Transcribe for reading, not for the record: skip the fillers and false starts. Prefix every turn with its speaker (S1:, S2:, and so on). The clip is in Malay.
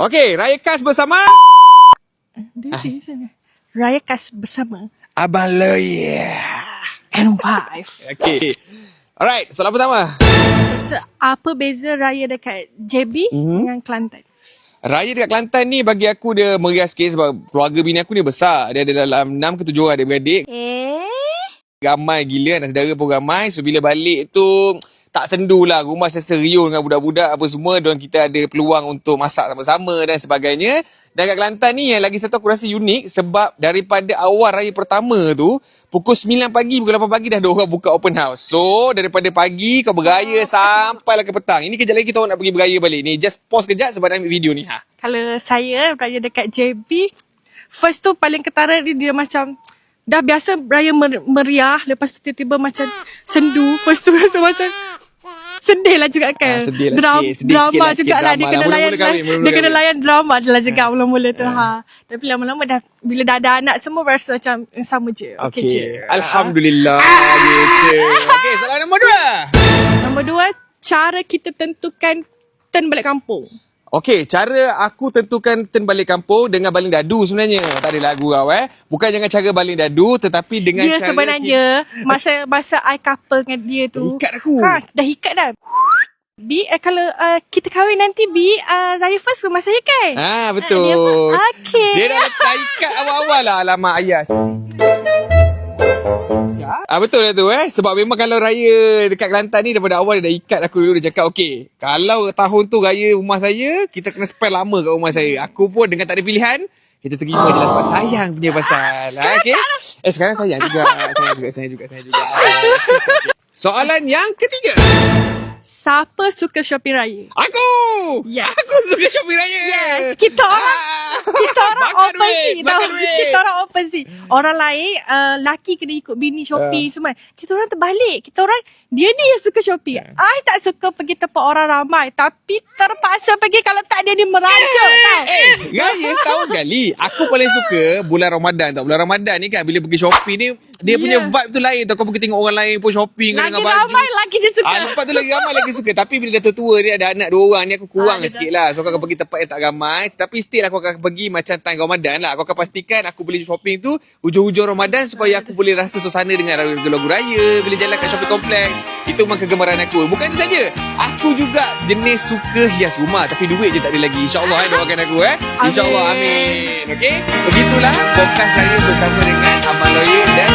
S1: Okey, raya khas bersama
S2: Raya khas bersama
S1: Abang Loye.
S2: and wife.
S1: Okey. Alright, soalan pertama.
S2: So, apa beza raya dekat JB dengan Kelantan?
S1: Raya dekat Kelantan ni bagi aku dia meriah sikit sebab keluarga bini aku ni besar. Dia ada dalam 6 ke 7 orang adik-beradik. Ramai gila, anak saudara pun ramai. So bila balik tu tak sendu lah. Rumah saya serius dengan budak-budak apa semua. Dan kita ada peluang untuk masak sama-sama dan sebagainya. Dan kat Kelantan ni yang lagi satu aku rasa unik sebab daripada awal raya pertama tu, pukul 9 pagi, pukul 8 pagi dah ada orang buka open house. So daripada pagi kau beraya sampailah ke petang. Ini kejap lagi kita orang nak pergi beraya balik ni. Just pause kejap sebab nak ambil video ni.
S2: Kalau saya raya dekat JB, first tu paling ketara dia macam dah biasa raya meriah, lepas tu tiba-tiba macam sendu. First tu rasa macam sedih lah juga kan.
S1: Sedih lah sikit
S2: drama
S1: lah,
S2: juga lah. Dia kena layan drama adalah juga mula-mula tu. Tapi lama-lama dah, bila dah ada anak semua rasa macam sama je. Okay je.
S1: Alhamdulillah. Gitu. Okey, soalan nombor 2.
S2: Nombor 2, cara kita tentukan turn balik kampung.
S1: Okey, cara aku tentukan turn balik kampung dengan baling dadu sebenarnya. Tak ada lagu kau Bukan dengan cara baling dadu tetapi dengan
S2: dia
S1: cara
S2: sebenarnya masa I couple dengan dia tu.
S1: Ikat aku.
S2: Dah ikat dah. Kalau kita kahwin nanti raya first rumah saya kan?
S1: Betul.
S2: Okey.
S1: Dia dah letak ikat awal-awal lah alamak ayah. Betul lah tu sebab memang kalau raya dekat Kelantan ni daripada awal dia dah ikat aku dulu. Dia cakap okey, kalau tahun tu raya rumah saya, kita kena spend lama kat rumah saya. Aku pun dengan tak ada pilihan, kita terima je lah sebab sayang punya pasal. Okey. Sekarang sayang juga. Saya juga. Soalan yang ketiga.
S2: Siapa suka shopping raya?
S1: Aku!
S2: Yes.
S1: Aku suka shopping raya.
S2: Yes, kita orang opposite tau. Kita orang opposite. Orang lain laki kena ikut bini shopping semua. Kita orang terbalik. Kita orang dia ni yang suka shopping. I tak suka pergi tempat orang ramai, tapi terpaksa pergi kalau tak dia ni merajuk tau.
S1: Raya setahun sekali. Aku paling suka bulan Ramadan tau. Bulan Ramadan ni kan bila pergi shopping ni dia punya vibe tu lain tau. Kau pergi tengok orang lain pun shopping dengan baju.
S2: Lagi ramai lagi je suka.
S1: Lepas tu lagi ramai lagi suka. Tapi bila dah tua dia ada anak 2 orang ni aku kurang sikit lah. So aku akan pergi tempat yang tak ramai. Tapi still aku akan pergi macam time Ramadan lah. Aku akan pastikan aku beli shopping tu hujung-hujung Ramadan supaya aku boleh rasa suasana dengan lagu raya. Bila jalan kat shopping kompleks. Itu memang kegemaran aku. Bukan itu saja. Aku juga jenis suka hias rumah. Tapi duit je tak ada lagi. InsyaAllah doakan aku InsyaAllah amin. Okay. Begitulah podcast saya bersama dengan Abang Loye dan